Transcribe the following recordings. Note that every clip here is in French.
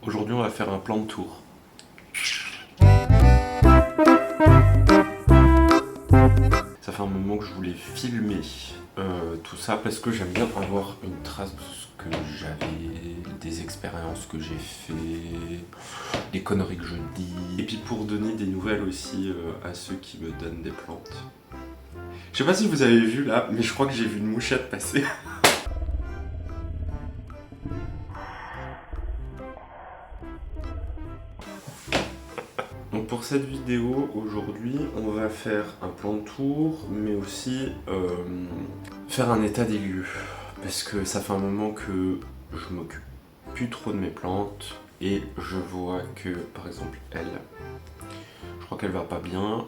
Aujourd'hui, on va faire un plan de tour. Ça fait un moment que je voulais filmer tout ça parce que j'aime bien avoir une trace de ce que j'avais, des expériences que j'ai fait, des conneries que je dis. Et puis pour donner des nouvelles aussi à ceux qui me donnent des plantes. Je sais pas si vous avez vu là, mais je crois que j'ai vu une mouchette passer. Donc pour cette vidéo, aujourd'hui, on va faire un plan de tour, mais aussi faire un état des lieux. Parce que ça fait un moment que je m'occupe plus trop de mes plantes, et je vois que, par exemple, elle, je crois qu'elle va pas bien.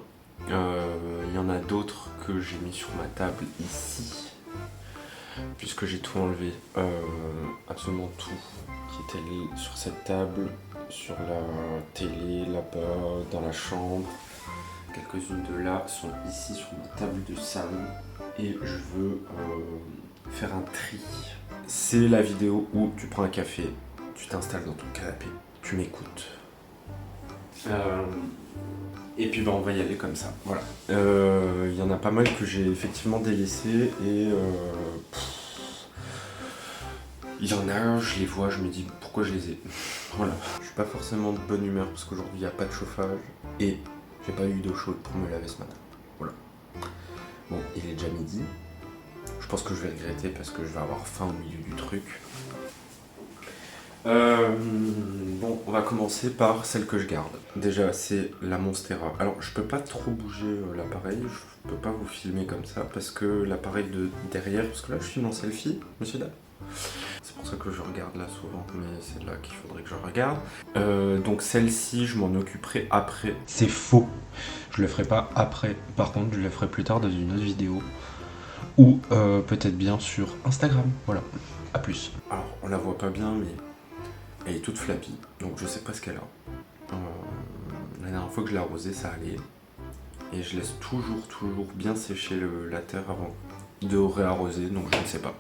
Il y en a d'autres que j'ai mis sur ma table ici, puisque j'ai tout enlevé, absolument tout qui était sur cette table, sur la télé, là-bas, dans la chambre. Quelques-unes de là sont ici sur ma table de salle, et je veux faire un tri. C'est la vidéo où tu prends un café, tu t'installes dans ton canapé, tu m'écoutes. Et puis on va y aller comme ça, voilà. Il y en a pas mal que j'ai effectivement délaissé, et il y en a, je les vois, je me dis pourquoi je les ai. Voilà. Je suis pas forcément de bonne humeur parce qu'aujourd'hui il n'y a pas de chauffage et j'ai pas eu d'eau chaude pour me laver ce matin. Voilà. Bon, il est déjà midi. Je pense que je vais regretter parce que je vais avoir faim au milieu du truc. Bon, on va commencer par celle que je garde. Déjà, c'est la Monstera. Alors, je peux pas trop bouger l'appareil, je peux pas vous filmer comme ça parce que l'appareil de derrière, parce que là je filme en selfie, monsieur dame. C'est pour ça que je regarde là souvent, mais c'est là qu'il faudrait que je regarde. Donc celle-ci, je m'en occuperai après. C'est faux. Je le ferai pas après. Par contre, je le ferai plus tard dans une autre vidéo. Ou peut-être bien sur Instagram. Voilà. A plus. Alors, on la voit pas bien, mais elle est toute flappie, donc je sais pas ce qu'elle a. La dernière fois que je l'ai arrosée, ça allait. Et je laisse toujours bien sécher la terre avant de réarroser, donc je ne sais pas.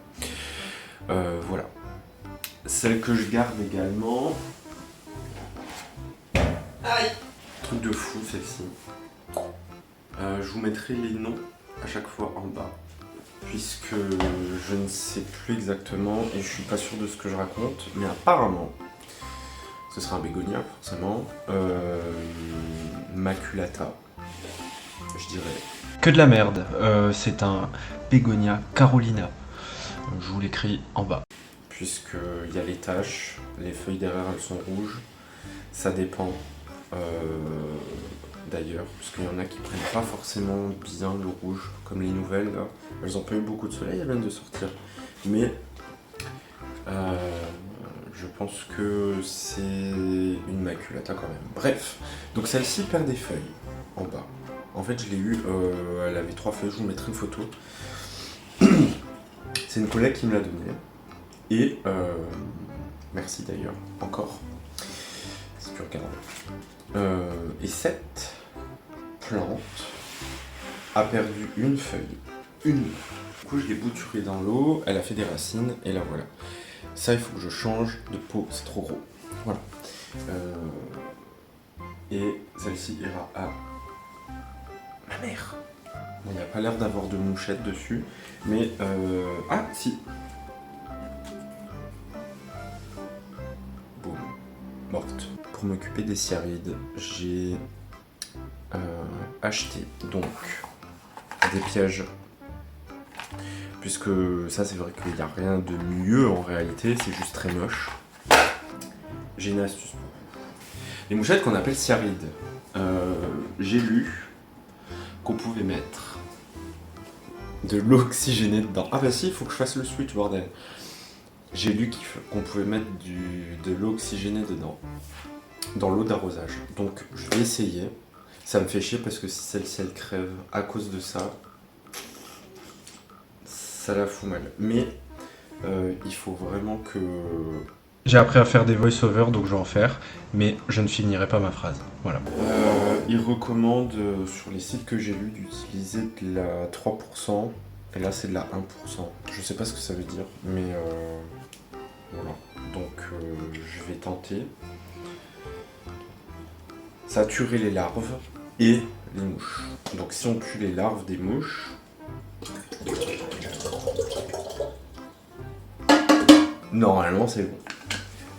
Voilà. Celle que je garde également. Aïe! Truc de fou celle-ci. Je vous mettrai les noms à chaque fois en bas, puisque je ne sais plus exactement et je suis pas sûr de ce que je raconte, mais apparemment ce sera un bégonia forcément. Maculata, je dirais. Que de la merde. C'est un Bégonia Carolina. Je vous l'écris en bas. Puisqu'il y a les taches, les feuilles derrière elles sont rouges, ça dépend d'ailleurs, parce qu'il y en a qui prennent pas forcément bien le rouge, comme les nouvelles là. Elles ont pas eu beaucoup de soleil, elles viennent de sortir, mais je pense que c'est une maculata quand même. Bref, donc celle-ci perd des feuilles en bas. En fait je l'ai eu, elle avait 3 feuilles, je vous mettrai une photo. C'est une collègue qui me l'a donnée. Et merci d'ailleurs, encore, si tu regardes. Et cette plante a perdu une feuille. Une. Du coup, je l'ai bouturée dans l'eau, elle a fait des racines, et là voilà. Ça, il faut que je change de pot, c'est trop gros. Voilà. Et celle-ci ira à ma mère. Bon, il n'y a pas l'air d'avoir de mouchette dessus, mais ah, si. Morte. Pour m'occuper des cyarides, j'ai acheté donc des pièges, puisque ça c'est vrai qu'il n'y a rien de mieux en réalité, c'est juste très moche. J'ai une astuce pour vous. Les mouchettes qu'on appelle cyarides, j'ai lu qu'on pouvait mettre de l'eau oxygénée dedans. Ah bah si, il faut que je fasse le switch, bordel. J'ai lu qu'on pouvait mettre de l'eau oxygénée dedans, dans l'eau d'arrosage. Donc je vais essayer. Ça me fait chier parce que si celle-ci elle crève à cause de ça, ça la fout mal. Mais il faut vraiment que... J'ai appris à faire des voice-over, donc je vais en faire. Mais je ne finirai pas ma phrase. Voilà. Ils recommandent sur les sites que j'ai lus d'utiliser de la 3%. Et là c'est de la 1%. Je sais pas ce que ça veut dire, mais voilà. Donc je vais tenter. Ça tuerait les larves et les mouches. Donc si on tue les larves des mouches, normalement c'est bon.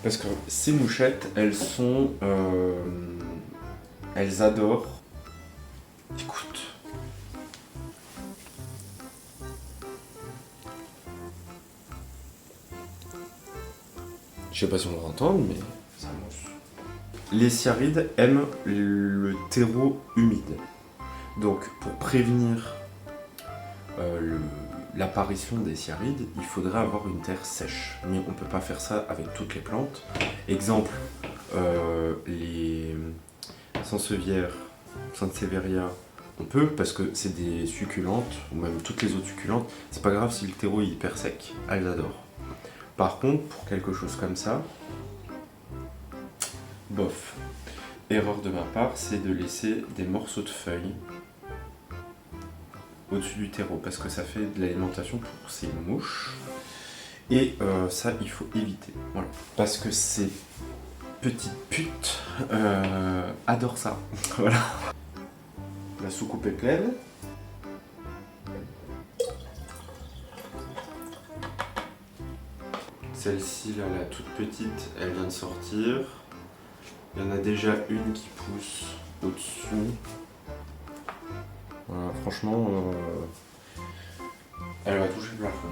Parce que ces mouchettes, elles sont... elles adorent... Écoute. Je sais pas si on va entendre, mais ça mousse. Les cyarides aiment le terreau humide. Donc pour prévenir l'apparition des cyarides, il faudrait avoir une terre sèche. Mais on ne peut pas faire ça avec toutes les plantes. Exemple, les sansevieres, sansevieria, on peut parce que c'est des succulentes, ou même toutes les autres succulentes. C'est pas grave si le terreau est hyper sec, elles adorent. Par contre, pour quelque chose comme ça, bof. Erreur de ma part, c'est de laisser des morceaux de feuilles au-dessus du terreau parce que ça fait de l'alimentation pour ces mouches et ça il faut éviter, voilà. Parce que ces petites putes adorent ça. Voilà. La soucoupe est pleine. Celle-ci là, la toute petite, elle vient de sortir. Il y en a déjà une qui pousse au-dessus. Voilà, franchement, elle va toucher le plafond.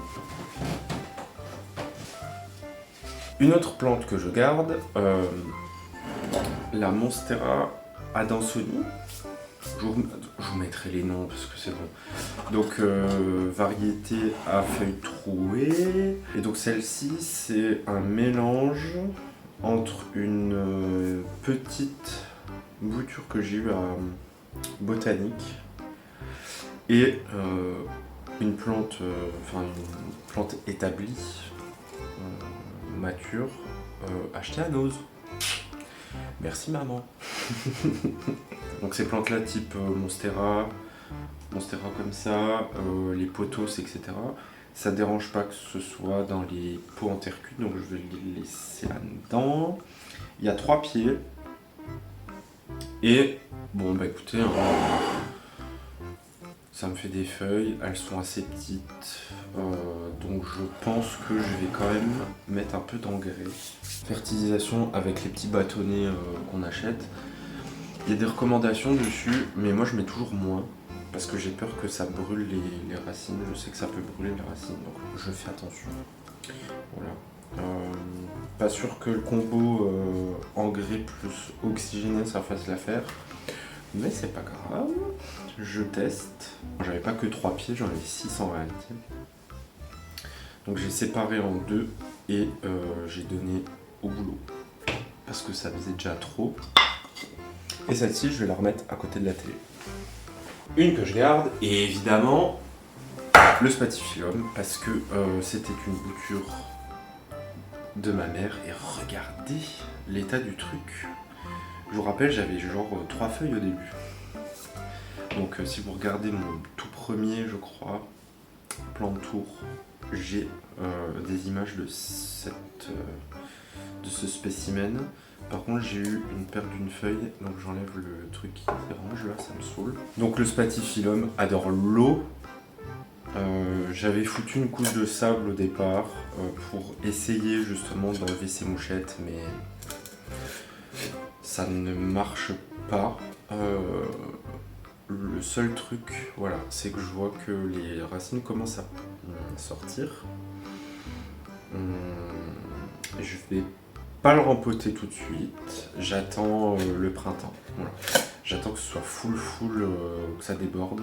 Une autre plante que je garde, la Monstera adansoni. Je vous mettrai les noms parce que c'est bon. Donc, variété à feuilles trouées. Et donc, celle-ci, c'est un mélange entre une petite bouture que j'ai eue à Botanique et une plante, une plante établie, mature, achetée à Nose. Merci maman. Donc ces plantes là type Monstera comme ça, les pothos, etc. Ça dérange pas que ce soit dans les pots en terre cuite, donc je vais les laisser là-dedans. Il y a 3 pieds. Et bon bah écoutez, ça me fait des feuilles, elles sont assez petites, donc je pense que je vais quand même mettre un peu d'engrais. Fertilisation avec les petits bâtonnets qu'on achète. Il y a des recommandations dessus, mais moi je mets toujours moins, parce que j'ai peur que ça brûle les racines. Je sais que ça peut brûler les racines, donc je fais attention. Voilà. Pas sûr que le combo engrais plus oxygéné ça fasse l'affaire, mais c'est pas grave. Je teste. J'avais pas que 3 pieds, j'en avais 6 en réalité. Donc j'ai séparé en 2 et j'ai donné au boulot. Parce que ça faisait déjà trop. Et celle-ci, je vais la remettre à côté de la télé. Une que je garde, et évidemment, le Spathiphyllum, parce que c'était une bouture de ma mère. Et regardez l'état du truc. Je vous rappelle, j'avais genre 3 feuilles au début. Donc si vous regardez mon tout premier, je crois, plan de tour, j'ai des images de ce spécimen. Par contre j'ai eu une perte d'une feuille, donc j'enlève le truc qui dérange là, ça me saoule. Donc le Spathiphyllum adore l'eau. J'avais foutu une couche de sable au départ pour essayer justement d'enlever ces mouchettes, mais ça ne marche pas. Le seul truc, voilà, c'est que je vois que les racines commencent à sortir. Je vais pas le rempoter tout de suite. J'attends le printemps. Voilà. J'attends que ce soit full, que ça déborde.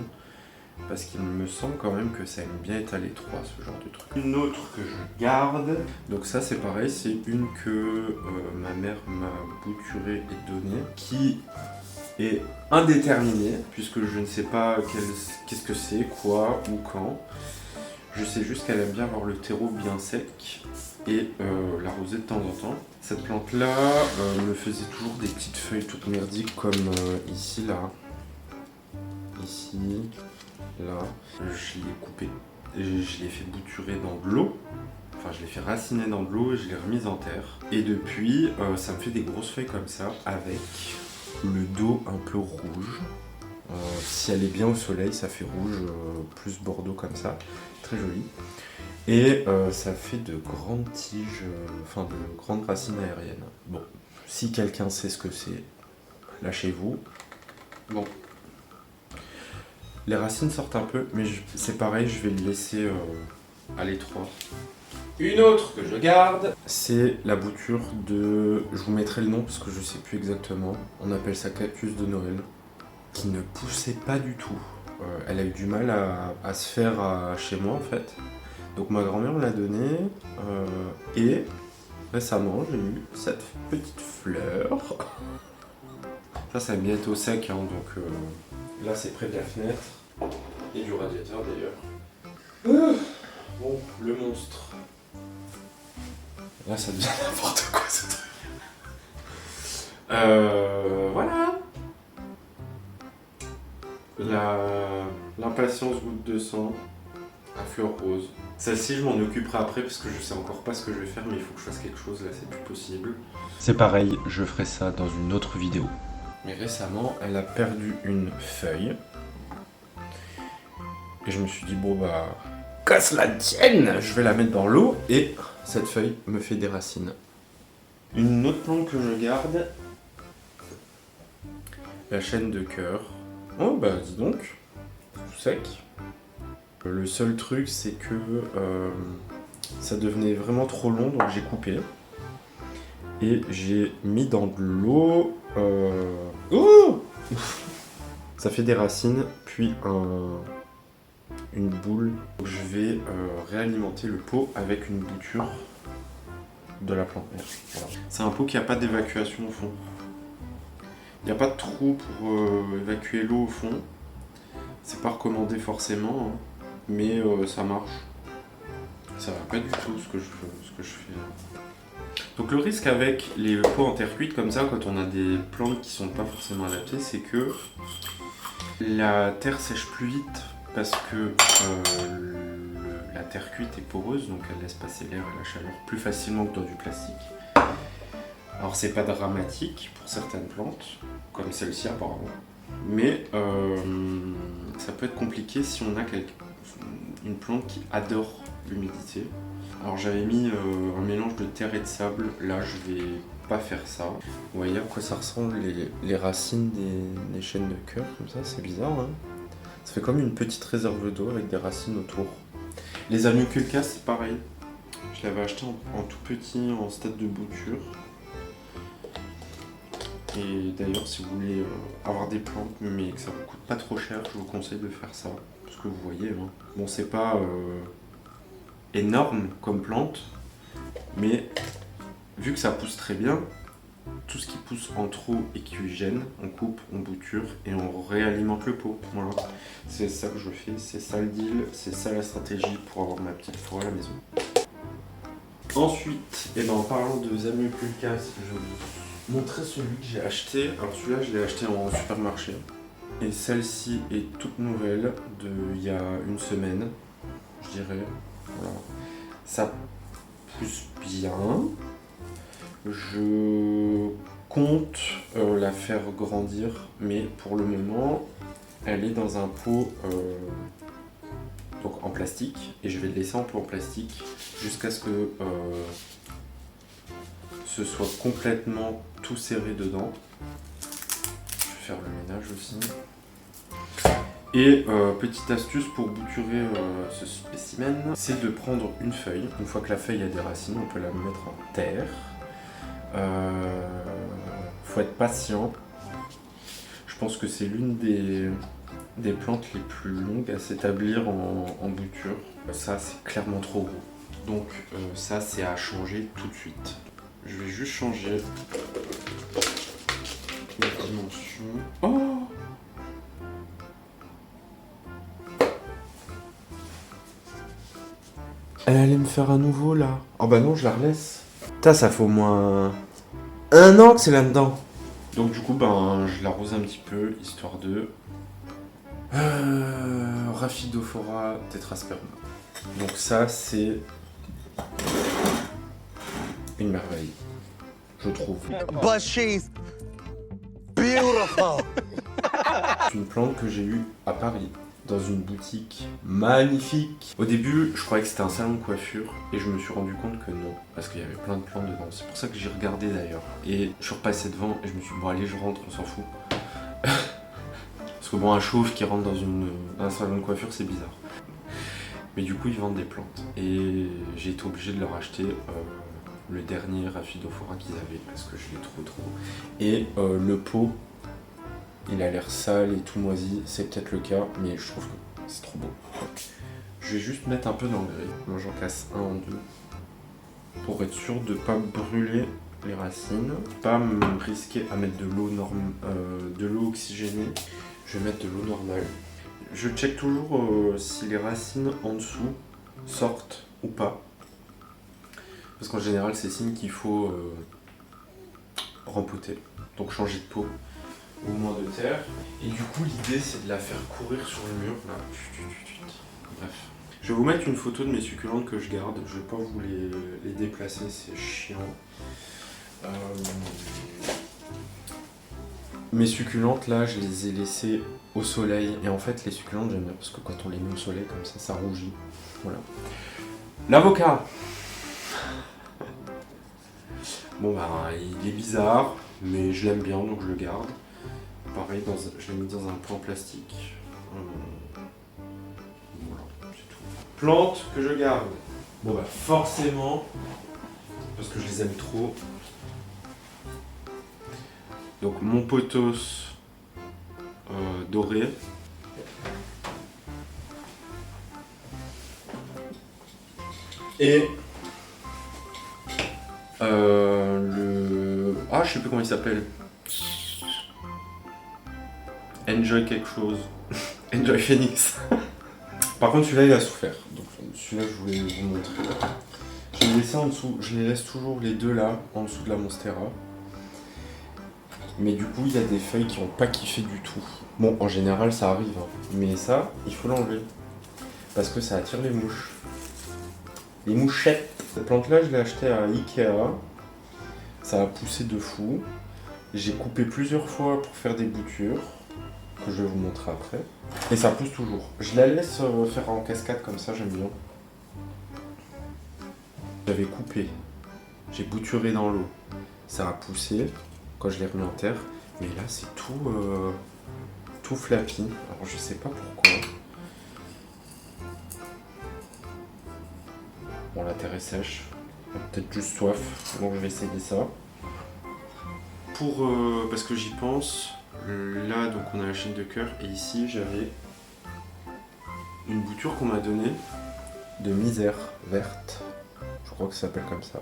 Parce qu'il me semble quand même que ça aime bien être à l'étroit, ce genre de truc. Une autre que je garde. Donc ça c'est pareil, c'est une que ma mère m'a bouturée et donnée. Qui est indéterminée, puisque je ne sais pas qu'est-ce que c'est, quoi ou quand. Je sais juste qu'elle aime bien avoir le terreau bien sec et l'arroser de temps en temps. Cette plante-là me faisait toujours des petites feuilles toutes merdiques comme ici, là. Ici, là. Je l'ai coupé et je l'ai fait bouturer dans de l'eau. Enfin, je l'ai fait raciner dans de l'eau et je l'ai remise en terre. Et depuis, ça me fait des grosses feuilles comme ça avec le dos un peu rouge. Si elle est bien au soleil, ça fait rouge, plus bordeaux comme ça, très joli. Et ça fait de grandes tiges, enfin de grandes racines aériennes. Bon, si quelqu'un sait ce que c'est, lâchez-vous. Bon, les racines sortent un peu, mais c'est pareil, je vais le laisser à l'étroit. Une autre que je garde, c'est la bouture de... Je vous mettrai le nom parce que je sais plus exactement. On appelle ça cactus de Noël. Qui ne poussait pas du tout. Elle a eu du mal à se faire chez moi en fait. Donc ma grand-mère me l'a donné. Et récemment j'ai eu cette petite fleur. Ça, ça va bientôt sec, hein, donc là c'est près de la fenêtre. Et du radiateur d'ailleurs. Bon, le monstre. Là ça devient n'importe quoi ce truc. Voilà. L'impatience goutte de sang à fleur rose. Celle-ci je m'en occuperai après parce que je sais encore pas ce que je vais faire, mais il faut que je fasse quelque chose, là c'est plus possible. C'est pareil, je ferai ça dans une autre vidéo. Mais récemment elle a perdu une feuille. Et je me suis dit bon bah, casse la tienne, je vais la mettre dans l'eau et cette feuille me fait des racines. Une autre plante que je garde, la chêne de cœur. Oh bah dis donc, tout sec. Le seul truc c'est que ça devenait vraiment trop long donc j'ai coupé. Et j'ai mis dans de l'eau. Oh ça fait des racines, puis une boule. Donc je vais réalimenter le pot avec une bouture de la plante mère. Voilà. C'est un pot qui n'a pas d'évacuation au fond. Il n'y a pas de trou pour évacuer l'eau au fond. C'est pas recommandé forcément, hein, mais ça marche. Ça va pas du tout ce que je fais là. Donc le risque avec les pots en terre cuite comme ça, quand on a des plantes qui sont pas forcément adaptées, c'est que la terre sèche plus vite parce que la terre cuite est poreuse, donc elle laisse passer l'air et la chaleur plus facilement que dans du plastique. Alors c'est pas dramatique pour certaines plantes, comme celle-ci apparemment, mais ça peut être compliqué si on a une plante qui adore l'humidité. Alors j'avais mis un mélange de terre et de sable, là je vais pas faire ça. Vous voyez à quoi ça ressemble les racines des chênes de cœur, comme ça, c'est bizarre hein. Ça fait comme une petite réserve d'eau avec des racines autour. Les Amioculcas c'est pareil, je l'avais acheté en tout petit, en stade de bouture. Et d'ailleurs si vous voulez avoir des plantes mais que ça vous coûte pas trop cher, je vous conseille de faire ça. Parce que vous voyez, hein. Bon c'est pas énorme comme plante, mais vu que ça pousse très bien, tout ce qui pousse en trop et qui gêne, on coupe, on bouture et on réalimente le pot. Voilà. C'est ça que je fais, c'est ça le deal, c'est ça la stratégie pour avoir ma petite forêt à la maison. Ensuite, et en parlant de Zamioculcas, je vais vous montrer celui que j'ai acheté. Alors celui-là, je l'ai acheté en supermarché. Et celle-ci est toute nouvelle, il y a une semaine, je dirais. Voilà. Ça pousse bien. Je compte la faire grandir, mais pour le moment, elle est dans un pot donc en plastique, et je vais le laisser en pot en plastique jusqu'à ce que ce soit complètement tout serré dedans. Je vais faire le ménage aussi. Et petite astuce pour bouturer ce spécimen, c'est de prendre une feuille. Une fois que la feuille a des racines, on peut la mettre en terre. Faut être patient. Je pense que c'est l'une des plantes les plus longues à s'établir en bouture. Ça, c'est clairement trop gros. Donc ça, c'est à changer tout de suite. Je vais juste changer la dimension. Oh! Elle allait me faire un nouveau là. Oh bah non, je la relaisse. Putain, ça fait au moins 1 an que c'est là-dedans. Donc du coup, ben, je l'arrose un petit peu, histoire de... Rhaphidophora tetrasperma. Donc ça, c'est une merveille, je trouve. Butt cheese, bitch. Beautiful. C'est une plante que j'ai eue à Paris, dans une boutique magnifique. Au début, je croyais que c'était un salon de coiffure et je me suis rendu compte que non, parce qu'il y avait plein de plantes dedans. C'est pour ça que j'ai regardé d'ailleurs. Et je suis repassé devant et je me suis dit, bon allez, je rentre, on s'en fout. Parce que bon, un chauve qui rentre dans un salon de coiffure, c'est bizarre. Mais du coup, ils vendent des plantes. Et j'ai été obligé de leur acheter le dernier Rhaphidophora qu'ils avaient, parce que je l'ai trop. Et le pot, il a l'air sale et tout moisi, c'est peut-être le cas, mais je trouve que c'est trop beau. Je vais juste mettre un peu d'engrais. Moi j'en casse un en deux, pour être sûr de ne pas brûler les racines, pas me risquer à mettre de l'eau oxygénée. Je vais mettre de l'eau normale. Je check toujours si les racines en dessous sortent ou pas. Parce qu'en général, c'est signe qu'il faut rempoter. Donc changer de pot au moins de terre. Et du coup, l'idée, c'est de la faire courir sur le mur. Là. Bref. Je vais vous mettre une photo de mes succulentes que je garde. Je vais pas vous les déplacer, c'est chiant. Mes succulentes, là, je les ai laissées au soleil. Et en fait, les succulentes, j'aime bien parce que quand on les met au soleil, comme ça rougit. Voilà. L'avocat. Bon, bah, il est bizarre, mais je l'aime bien, donc je le garde. Pareil, je l'ai mis dans un pot en plastique. Voilà, c'est tout. Plantes que je garde. Bon, bah, forcément, parce que je les aime trop. Donc mon pothos doré. Et je sais plus comment il s'appelle. Enjoy quelque chose. Enjoy Phoenix. Par contre celui-là il a souffert. Donc celui-là je voulais vous montrer. Je l'ai laissé en dessous. Je les laisse toujours les deux là, en dessous de la Monstera. Mais du coup, il y a des feuilles qui n'ont pas kiffé du tout. Bon, en général, ça arrive. Hein. Mais ça, il faut l'enlever. Parce que ça attire les mouches. Les mouchettes. Cette plante-là, je l'ai achetée à Ikea. Ça a poussé de fou. J'ai coupé plusieurs fois pour faire des boutures. Que je vais vous montrer après. Et ça pousse toujours. Je la laisse faire en cascade comme ça, j'aime bien. J'avais coupé. J'ai bouturé dans l'eau. Ça a poussé. Quand je l'ai remis en terre, mais là c'est tout flappy, alors je sais pas pourquoi. Bon, la terre est sèche, peut-être juste soif, donc je vais essayer ça. Parce que j'y pense, là donc on a la chaîne de cœur et ici j'avais une bouture qu'on m'a donnée de misère verte, je crois que ça s'appelle comme ça.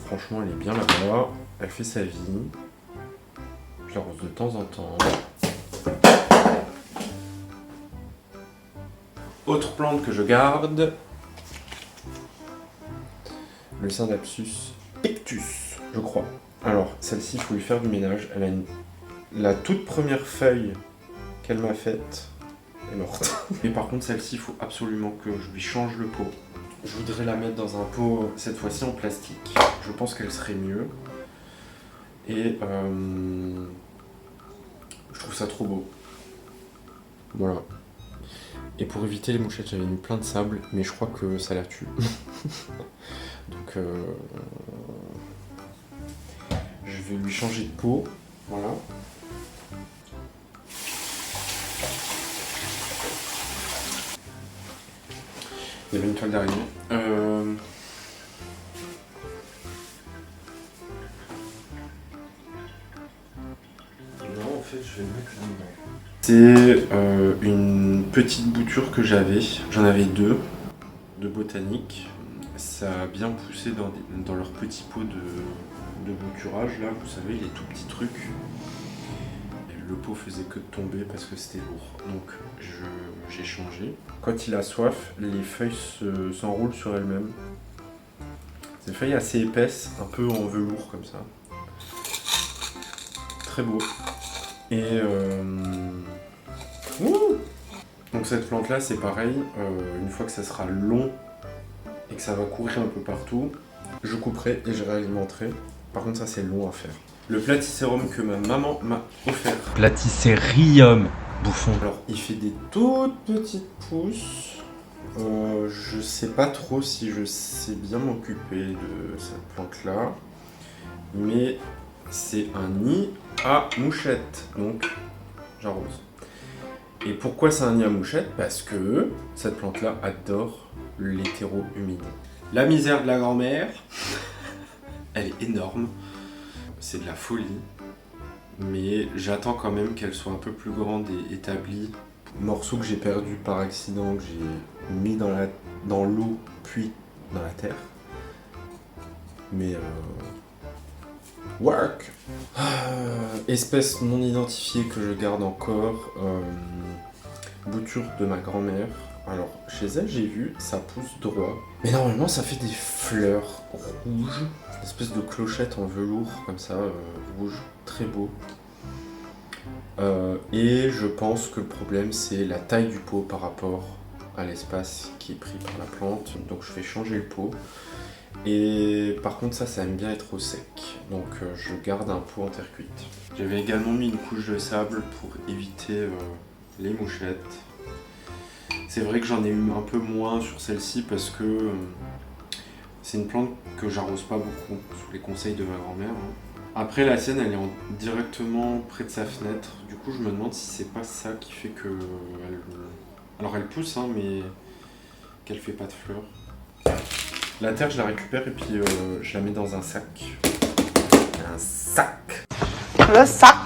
Franchement elle est bien là-bas, elle fait sa vie, je l'arrose de temps en temps. Autre plante que je garde, le Scindapsus pictus, je crois. Alors celle-ci il faut lui faire du ménage, elle a la toute première feuille qu'elle m'a faite est morte. Mais par contre celle-ci il faut absolument que je lui change le pot. Je voudrais la mettre dans un pot, cette fois-ci en plastique. Je pense qu'elle serait mieux. Et je trouve ça trop beau. Voilà. Et pour éviter les mouchettes, j'avais mis plein de sable, mais je crois que ça la tue. Donc je vais lui changer de pot. Voilà. Il y avait une toile d'araignée. Non, en fait, je vais le mettre là-dedans. C'est une petite bouture que j'avais. J'en avais deux de botanique. Ça a bien poussé dans leur petit pot de bouturage. Là, vous savez, les tout petits trucs. Le pot faisait que de tomber parce que c'était lourd. Donc j'ai changé. Quand il a soif, les feuilles s'enroulent sur elles-mêmes. C'est des feuilles assez épaisses, un peu en velours comme ça. Très beau. Et donc cette plante là c'est pareil, une fois que ça sera long et que ça va courir un peu partout, je couperai et je réalimenterai. Par contre, ça c'est long à faire. Le platysérum que ma maman m'a offert. Platycérium, bouffon. Alors, il fait des toutes petites pousses. Je sais pas trop si je sais bien m'occuper de cette plante-là. Mais c'est un nid à mouchettes. Donc, j'arrose. Et pourquoi c'est un nid à mouchettes? Parce que cette plante-là adore les terreaux humides. La misère de la grand-mère, elle est énorme. C'est de la folie. Mais j'attends quand même qu'elle soit un peu plus grande et établie. Morceau que j'ai perdu par accident, que j'ai mis dans l'eau, puis dans la terre. Mais work. Espèce non identifiée que je garde encore. Bouture de ma grand-mère. Alors, chez elle, j'ai vu, ça pousse droit. Mais normalement, ça fait des fleurs rouges. Une espèce de clochette en velours, comme ça, rouge. Très beau. Et je pense que le problème, c'est la taille du pot par rapport à l'espace qui est pris par la plante. Donc, je vais changer le pot. Et par contre, ça aime bien être au sec. Donc, je garde un pot en terre cuite. J'avais également mis une couche de sable pour éviter les mouchettes. C'est vrai que j'en ai eu un peu moins sur celle-ci parce que c'est une plante que j'arrose pas beaucoup, sous les conseils de ma grand-mère. Après, la sienne, elle est directement près de sa fenêtre. Du coup, je me demande si c'est pas ça qui fait que alors, elle pousse, hein, mais qu'elle fait pas de fleurs. La terre, je la récupère et puis je la mets dans un sac. Un sac. Le sac.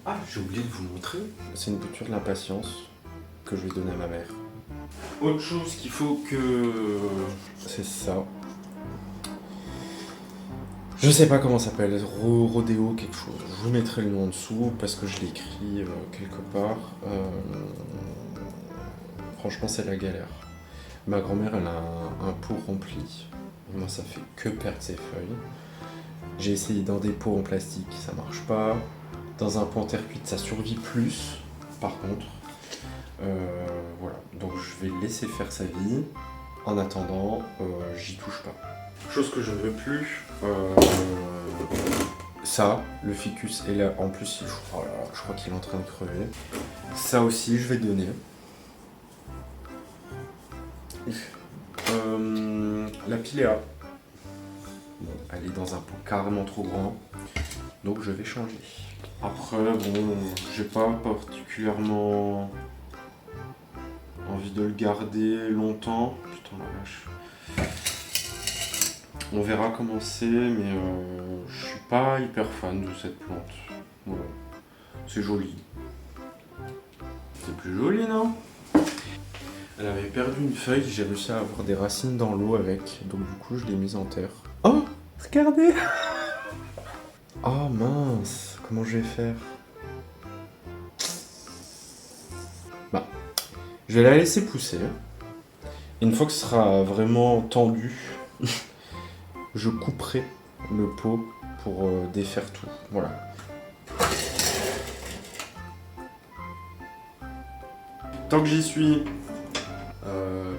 Ah, j'ai oublié de vous montrer. C'est une bouture de l'impatience que je vais donner à ma mère. Autre chose qu'il faut que... C'est ça. Je sais pas comment ça s'appelle, Rodéo quelque chose. Je vous mettrai le nom en dessous parce que je l'ai écrit quelque part. Franchement, c'est la galère. Ma grand-mère, elle a un pot rempli. Et moi, ça fait que perdre ses feuilles. J'ai essayé dans des pots en plastique, ça marche pas. Dans un pot en terre cuite, ça survit plus, par contre. Voilà, donc je vais laisser faire sa vie. En attendant, j'y touche pas. Chose que je ne veux plus, ça, le ficus est là. En plus, oh là là, je crois qu'il est en train de crever. Ça aussi, je vais donner. La piléa. Bon, elle est dans un pot carrément trop grand, donc je vais changer. Après, bon, j'ai pas particulièrement envie de le garder longtemps. Putain la vache. On verra comment c'est, mais je suis pas hyper fan de cette plante. Voilà. C'est joli. C'est plus joli, non? Elle avait perdu une feuille, j'ai réussi à avoir des racines dans l'eau avec, donc du coup je l'ai mise en terre. Oh, regardez! Oh mince, comment je vais faire? Bah, je vais la laisser pousser. Une fois que ce sera vraiment tendu, je couperai le pot pour défaire tout. Voilà. Tant que j'y suis,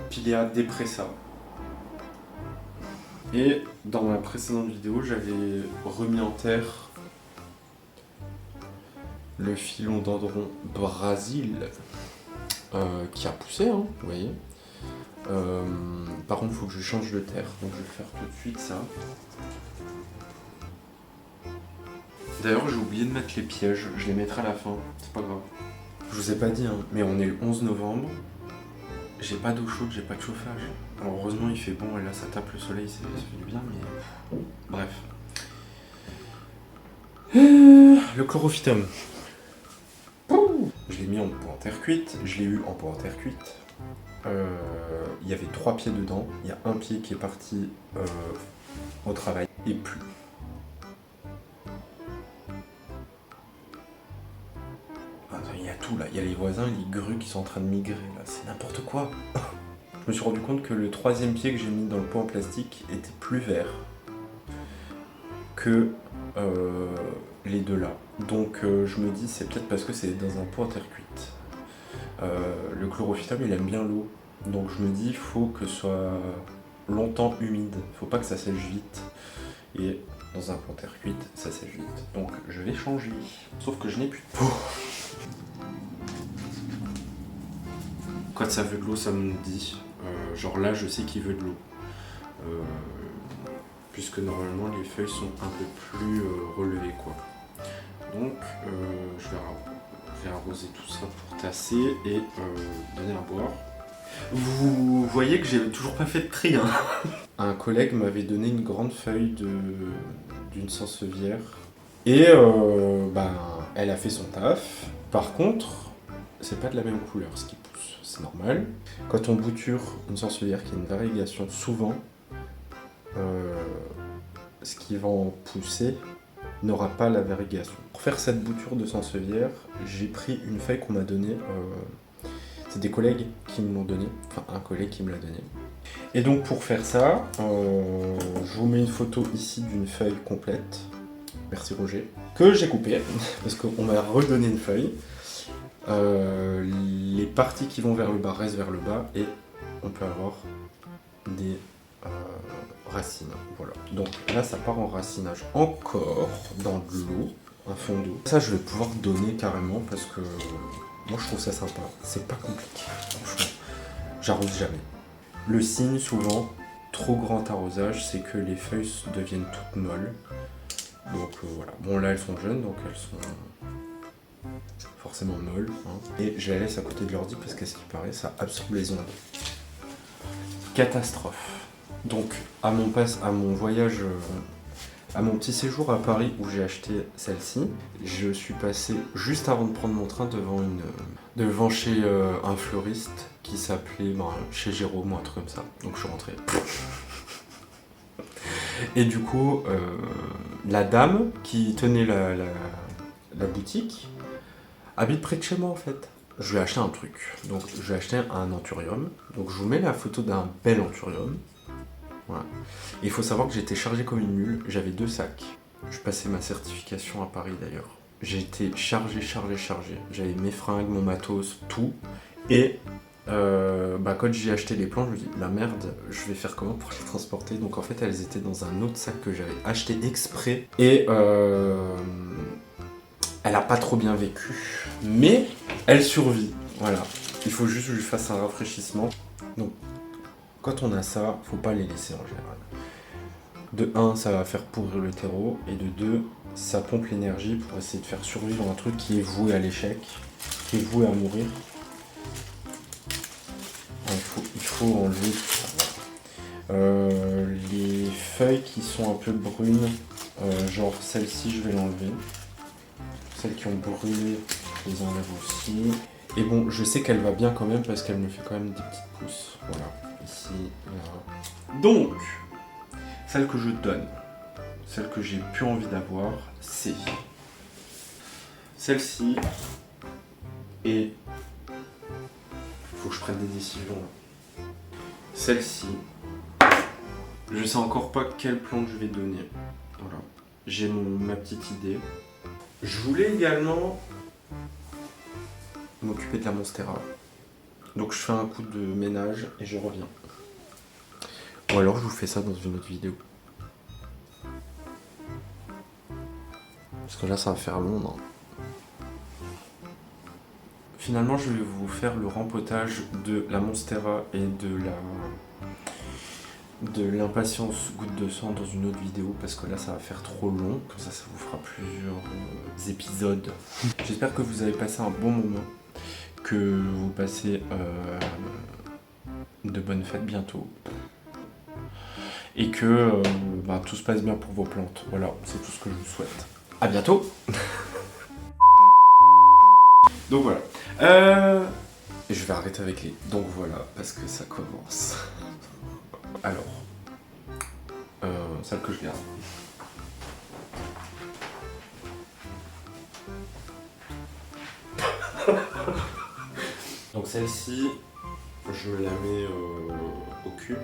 Pilea depressa. Et dans ma précédente vidéo, j'avais remis en terre le philodendron Brésil qui a poussé, hein, vous voyez. Par contre, il faut que je change de terre, donc je vais faire tout de suite ça. D'ailleurs, j'ai oublié de mettre les pièges, je les mettrai à la fin, c'est pas grave. Je vous ai pas dit, hein, mais on est le 11 novembre. J'ai pas d'eau chaude, j'ai pas de chauffage. Alors heureusement il fait bon et là ça tape le soleil, ça fait du bien, mais bref. Le chlorophytum. Je l'ai mis en pot en terre cuite, je l'ai eu en pot en terre cuite. Il y avait 3 pieds dedans, il y a un pied qui est parti au travail et plus. Il y a tout là, il y a les voisins, les grues qui sont en train de migrer là, c'est n'importe quoi. Je me suis rendu compte que le 3e pied que j'ai mis dans le pot en plastique était plus vert que les deux là. Donc je me dis c'est peut-être parce que c'est dans un pot en terre cuite. Le chlorophyllum il aime bien l'eau. Donc je me dis il faut que ce soit longtemps humide. Faut pas que ça sèche vite. Et dans un pot en terre cuite, ça sèche vite. Donc je vais changer. Sauf que je n'ai plus de pot. Quand ça veut de l'eau, ça me dit. Genre là, je sais qu'il veut de l'eau. Puisque normalement, les feuilles sont un peu plus relevées, quoi. Donc, je vais arroser tout ça pour tasser et donner à boire. Vous voyez que j'ai toujours pas fait de tri, hein. Un collègue m'avait donné une grande feuille d'une sansevieria. Et elle a fait son taf. Par contre, c'est pas de la même couleur ce qui pousse, c'est normal. Quand on bouture une sansevieria qui a une variegation, souvent, ce qui va en pousser n'aura pas la variegation. Pour faire cette bouture de sansevieria, j'ai pris une feuille qu'on m'a donnée. C'est des collègues qui me l'ont donnée, enfin un collègue qui me l'a donnée. Et donc pour faire ça, je vous mets une photo ici d'une feuille complète. Merci Roger. Que j'ai coupée, parce qu'on m'a redonné une feuille. Les parties qui vont vers le bas restent vers le bas et on peut avoir des racines. Voilà. Donc là ça part en racinage encore dans de l'eau, un fond d'eau. Ça je vais pouvoir donner carrément parce que moi je trouve ça sympa. C'est pas compliqué, franchement. J'arrose jamais. Le signe souvent, trop grand arrosage, c'est que les feuilles deviennent toutes molles. Donc voilà. Bon là elles sont jeunes donc elles sont forcément molles. Hein. Et je la laisse à côté de l'ordi parce qu'à ce qui paraît ça absorbe les ondes. Catastrophe. Donc à mon voyage, à mon petit séjour à Paris où j'ai acheté celle-ci, je suis passé juste avant de prendre mon train devant chez un fleuriste qui s'appelait chez Jérôme ou un truc comme ça. Donc je suis rentré. Et du coup, la dame qui tenait la boutique habite près de chez moi en fait. Je vais acheter un truc. Donc je vais acheter un anthurium. Donc je vous mets la photo d'un bel anthurium. Voilà. Et il faut savoir que j'étais chargé comme une mule. J'avais 2 sacs. Je passais ma certification à Paris d'ailleurs. J'étais chargé. J'avais mes fringues, mon matos, tout. Et quand j'ai acheté les plantes, je me dis la merde, je vais faire comment pour les transporter. Donc en fait elles étaient dans un autre sac que j'avais acheté exprès. Et elle a pas trop bien vécu. Mais elle survit. Voilà. Il faut juste que je lui fasse un rafraîchissement. Donc quand on a ça, faut pas les laisser en général. De 1, ça va faire pourrir le terreau, et de 2, ça pompe l'énergie pour essayer de faire survivre un truc qui est voué à l'échec, qui est voué à mourir. Il faut enlever tout ça. Les feuilles qui sont un peu brunes, genre celle-ci, je vais l'enlever. Celles qui ont brûlé, je les enlève aussi. Et bon, je sais qu'elle va bien quand même parce qu'elle me fait quand même des petites pousses. Voilà. Ici, là. Donc, celle que je donne, celle que j'ai plus envie d'avoir, c'est celle-ci. Et il faut que je prenne des décisions là. Celle-ci, je sais encore pas quelle plante je vais donner. Voilà, j'ai ma petite idée. Je voulais également m'occuper de la monstera. Donc je fais un coup de ménage et je reviens. Ou alors je vous fais ça dans une autre vidéo. Parce que là ça va faire long, non ? Finalement je vais vous faire le rempotage de la monstera et de l'impatience goutte de sang dans une autre vidéo parce que là ça va faire trop long, comme ça vous fera plusieurs épisodes. J'espère que vous avez passé un bon moment, que vous passez de bonnes fêtes bientôt et que tout se passe bien pour vos plantes. Voilà, c'est tout ce que je vous souhaite. À bientôt. Donc voilà. Je vais arrêter avec les donc voilà parce que ça commence. Alors, celle que je garde. Donc celle-ci, je la mets au cul.